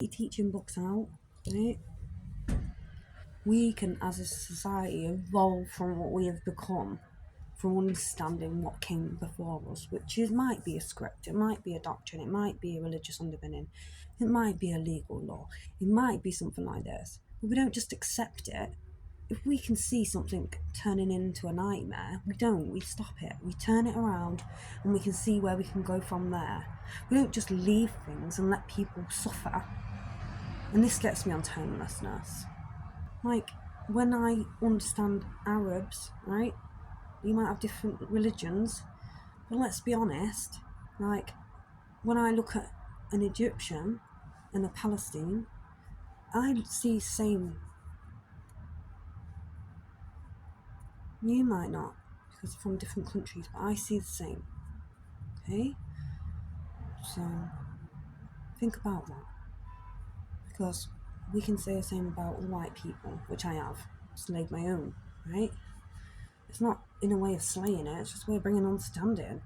teaching books out, right? We can, as a society, evolve from what we have become, from understanding what came before us, which might be a script, it might be a doctrine, it might be a religious underpinning, it might be a legal law, it might be something like this. But we don't just accept it. If we can see something turning into a nightmare, we stop it. We turn it around and we can see where we can go from there. We don't just leave things and let people suffer. And this gets me onto homelessness. Like, when I understand Arabs, right? You might have different religions, but let's be honest, like, when I look at an Egyptian and a Palestine, I see the same. You might not, because they're from different countries, but I see the same. Okay? So, think about that. Because we can say the same about white people, which I have slayed my own, right? It's not in a way of slaying it, it's just a way of bringing understanding.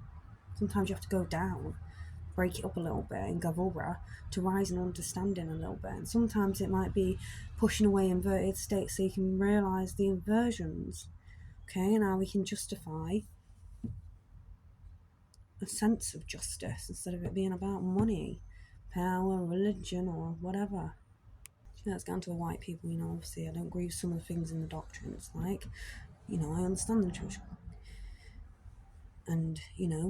Sometimes you have to go down, break it up a little bit in Gavura to rise in understanding a little bit. And sometimes it might be pushing away inverted states so you can realise the inversions, okay, and how we can justify a sense of justice instead of it being about money, power, religion, or whatever. Let's get on to the white people. Obviously I don't agree with some of the things in the doctrines, like, I understand the church, and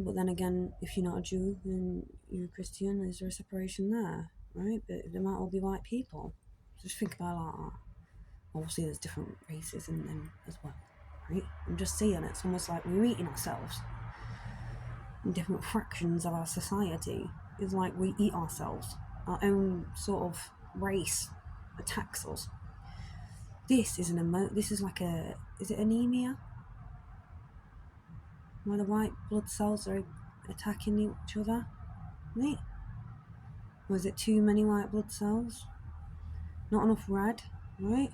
but then again, if you're not a Jew then you're a Christian, is there a separation there, right? But they might all be white people. Just think about that. Obviously there's different races in them as well, right? I'm just saying, it's almost like we're eating ourselves in different fractions of our society. It's like we eat ourselves. Our own sort of race attacks us. This is is it anemia? Where the white blood cells are attacking each other, right? Or is it too many white blood cells? Not enough red, right?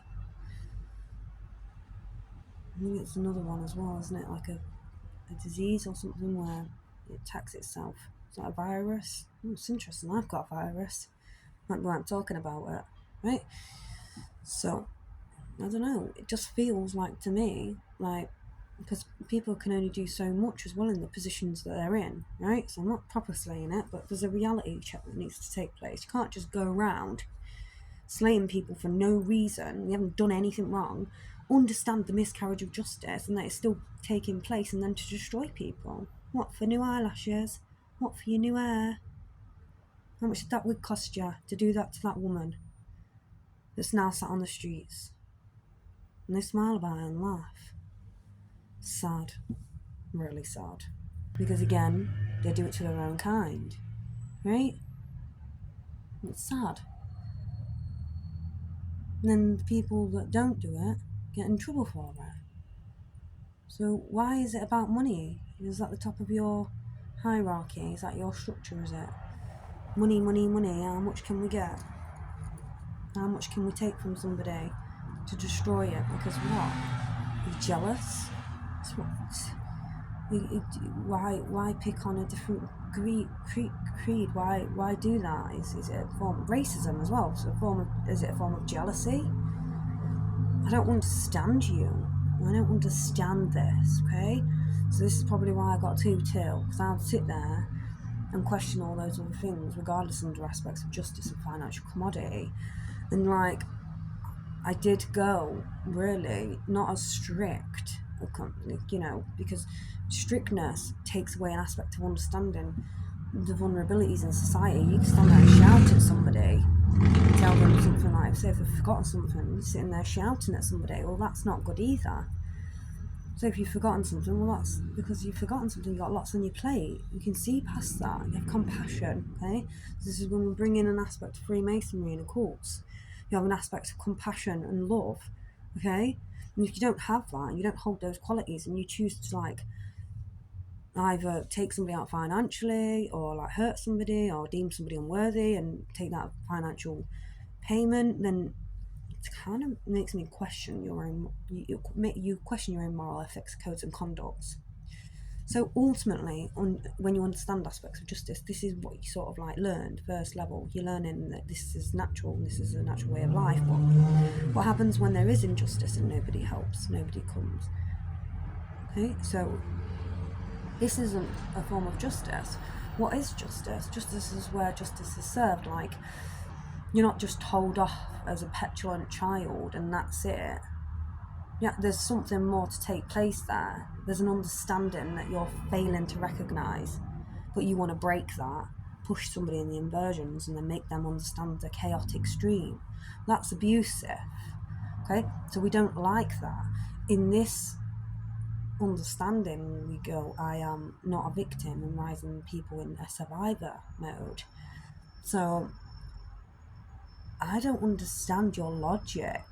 I think it's another one as well, isn't it? Like a disease or something where it attacks itself. It's like a virus. It's interesting. I've got a virus. Might be why I'm talking about it, right? So, I don't know. It just feels like, to me, like, because people can only do so much as well in the positions that they're in, right? So I'm not proper slaying it, but there's a reality check that needs to take place. You can't just go around slaying people for no reason. You haven't done anything wrong. Understand the miscarriage of justice and that it's still taking place, and then to destroy people. What, for new eyelashes? What, for your new hair? How much did that wig cost you to do that to that woman that's now sat on the streets? And they smile about it and laugh. Sad. Really sad. Because again, they do it to their own kind, right? It's sad. And then the people that don't do it get in trouble for it. So why is it about money? Is that the top of your hierarchy? Is that your structure, is it? Money, money, money. How much can we get? How much can we take from somebody to destroy it? Because what? You're jealous? That's what... Why pick on a different creed? Why do that? Is it a form of racism as well? Is it a form of jealousy? I don't understand you. I don't understand this, okay? So this is probably why I got too till, because I'd sit there and question all those other things, regardless of other aspects of justice and financial commodity. And like, I did go really not as strict, because strictness takes away an aspect of understanding the vulnerabilities in society. You can stand there and shout at somebody, tell them something like, say if they've forgotten something, you're sitting there shouting at somebody, well, that's not good either. So if you've forgotten something, well, that's because you've forgotten something, you've got lots on your plate. You can see past that, you have compassion, okay? So this is when we bring in an aspect of Freemasonry and occults. You have an aspect of compassion and love, okay? And if you don't have that, and you don't hold those qualities, and you choose to like either take somebody out financially, or like hurt somebody, or deem somebody unworthy and take that financial payment, then it kind of makes me question you question your own moral ethics, codes and conducts. So ultimately, when you understand aspects of justice, this is what you sort of like learned first level. You're learning that this is natural, and this is a natural way of life. But what happens when there is injustice and nobody helps, nobody comes? Okay, so this isn't a form of justice. What is justice? Justice is where justice is served. Like, you're not just told off as a petulant child and that's it. Yeah, there's something more to take place there. There's an understanding that you're failing to recognise, but you want to break that, push somebody in the inversions and then make them understand the chaotic stream. That's abusive. Okay, so we don't like that. In this understanding, we go, I am not a victim, and rising people in a survivor mode. So I don't understand your logic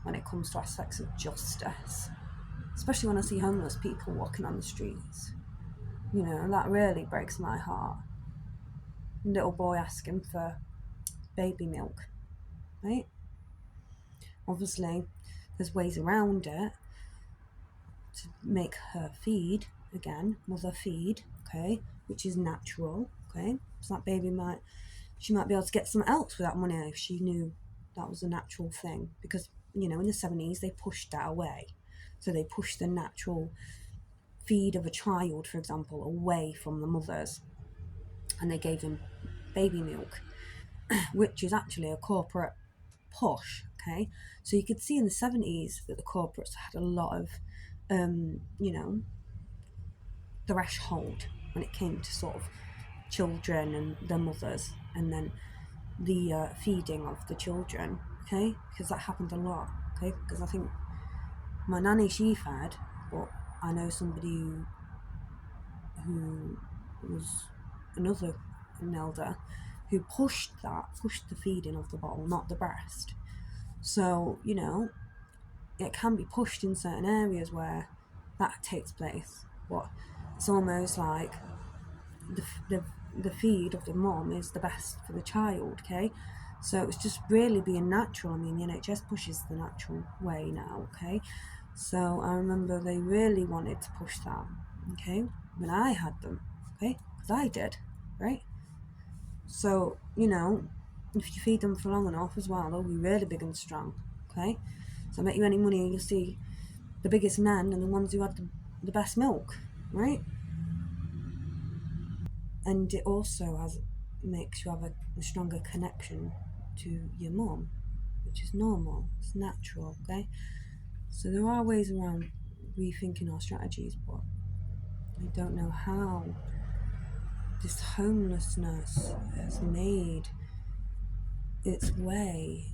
when it comes to aspects of justice, especially when I see homeless people walking on the streets. You know, that really breaks my heart. Little boy asking for baby milk, right? Obviously, there's ways around it to make her feed, again, mother feed, okay, which is natural, okay? So that baby she might be able to get something else with that money if she knew that was a natural thing. Because, you know, in the 70s, they pushed that away. So they pushed the natural feed of a child, for example, away from the mothers. And they gave them baby milk, which is actually a corporate push, okay? So you could see in the 70s that the corporates had a lot of, you know, threshold when it came to sort of children and their mothers, and then the feeding of the children, okay? Because that happened a lot, okay? Because I think my nanny, she fed, but I know somebody who was an elder, who pushed the feeding of the bottle, not the breast. So, you know, it can be pushed in certain areas where that takes place, but it's almost like the feed of the mom is the best for the child, okay? So it's just really being natural. I mean, the NHS pushes the natural way now, okay? So I remember they really wanted to push that, okay, when I had them, okay, because I did, right? So, you know, if you feed them for long enough as well, they'll be really big and strong, okay? So I bet you any money you'll see the biggest men and the ones who had the best milk, right? And it also makes you have a stronger connection to your mum, which is normal, it's natural, okay? So there are ways around rethinking our strategies, but I don't know how this homelessness has made its way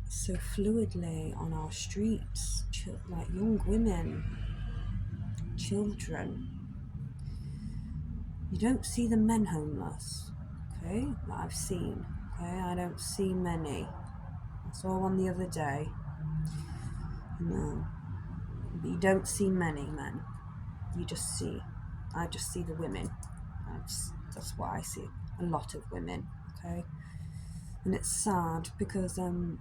so fluidly on our streets, like young women, children. You don't see the men homeless, okay, that I've seen, okay? I don't see many. I saw one the other day. No. But you don't see many men. I just see the women. That's what I see. A lot of women, okay? And it's sad because, you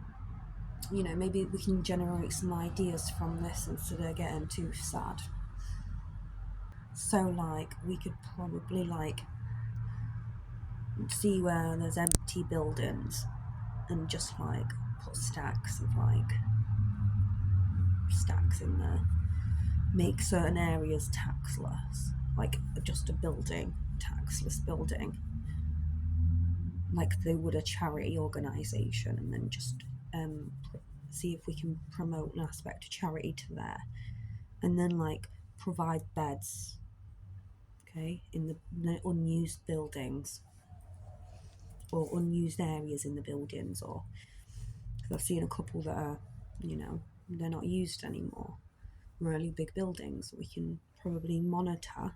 know, maybe we can generate some ideas from this instead of getting too sad. So, like, we could probably, like, see where there's empty buildings and just, like, put stacks in there. Make certain areas taxless, like just a building, taxless building, like they would a charity organisation, and then just see if we can promote an aspect of charity to there, and then like provide beds, okay, in the unused buildings or unused areas in the buildings, or because I've seen a couple that are, you know, they're not used anymore, really big buildings that we can probably monitor,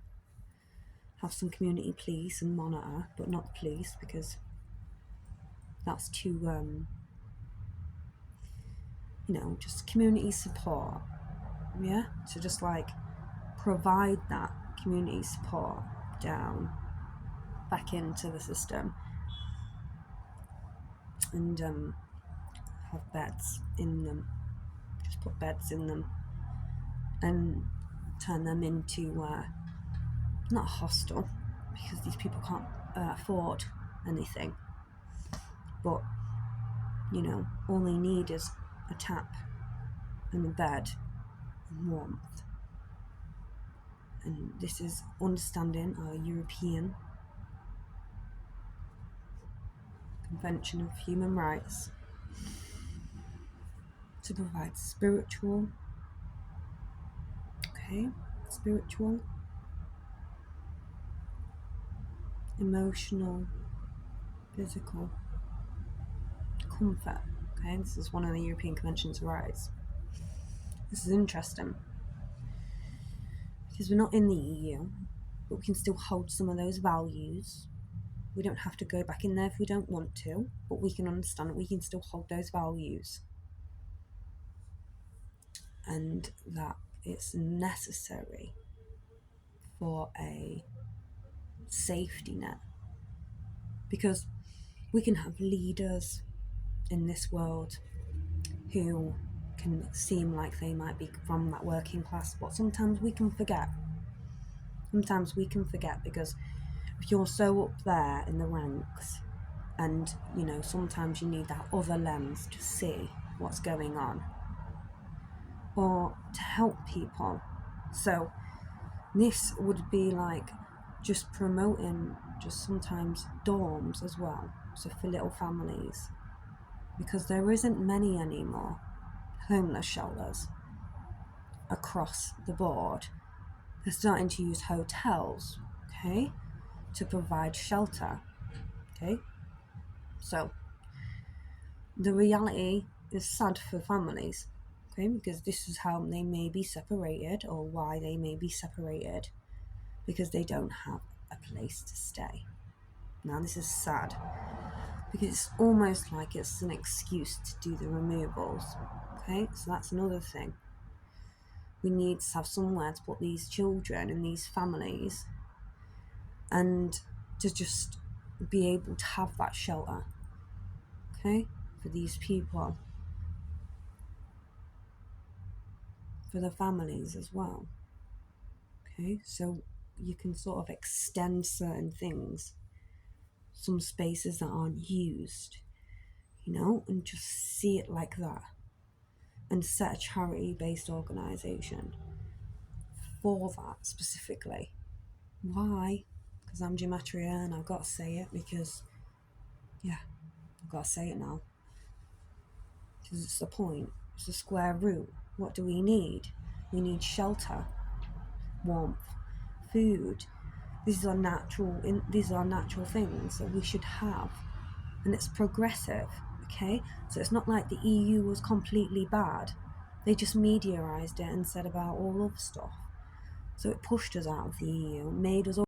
have some community police and monitor, but not police because that's too, you know, just community support, yeah? So just like provide that community support down back into the system, and have beds in them, just put beds in them and turn them into not hostile, because these people can't afford anything, but you know, all they need is a tap and a bed and warmth. And this is understanding our European Convention of Human Rights to provide spiritual, emotional, physical comfort. Okay, this is one of the European Conventions of Rights. This is interesting because we're not in the EU, but we can still hold some of those values. We don't have to go back in there if we don't want to, but we can understand that we can still hold those values and that it's necessary for a safety net, because we can have leaders in this world who can seem like they might be from that working class, but sometimes we can forget. Because if you're so up there in the ranks, and you know, sometimes you need that other lens to see what's going on or to help people. So this would be like just promoting just sometimes dorms as well, so for little families, because there isn't many anymore homeless shelters across the board. They're starting to use hotels, okay, to provide shelter, okay. So the reality is sad for families, okay, because this is how they may be separated, or why they may be separated, because they don't have a place to stay. Now this is sad because it's almost like it's an excuse to do the removals, okay. So that's another thing. We need to have somewhere to put these children and these families, and to just be able to have that shelter, okay, for these people, for the families as well, okay. So you can sort of extend certain things, some spaces that aren't used, you know, and just see it like that, and set a charity-based organisation for that specifically. Why? Because I'm GEMATRIA and I've got to say it, because yeah, I've got to say it now, because it's the point, it's the square root. What do we need? We need shelter, warmth, food. These are natural things that we should have, and it's progressive, okay. So it's not like the EU was completely bad. They just mediaized it and said about all other stuff. So it pushed us out of the EU, made us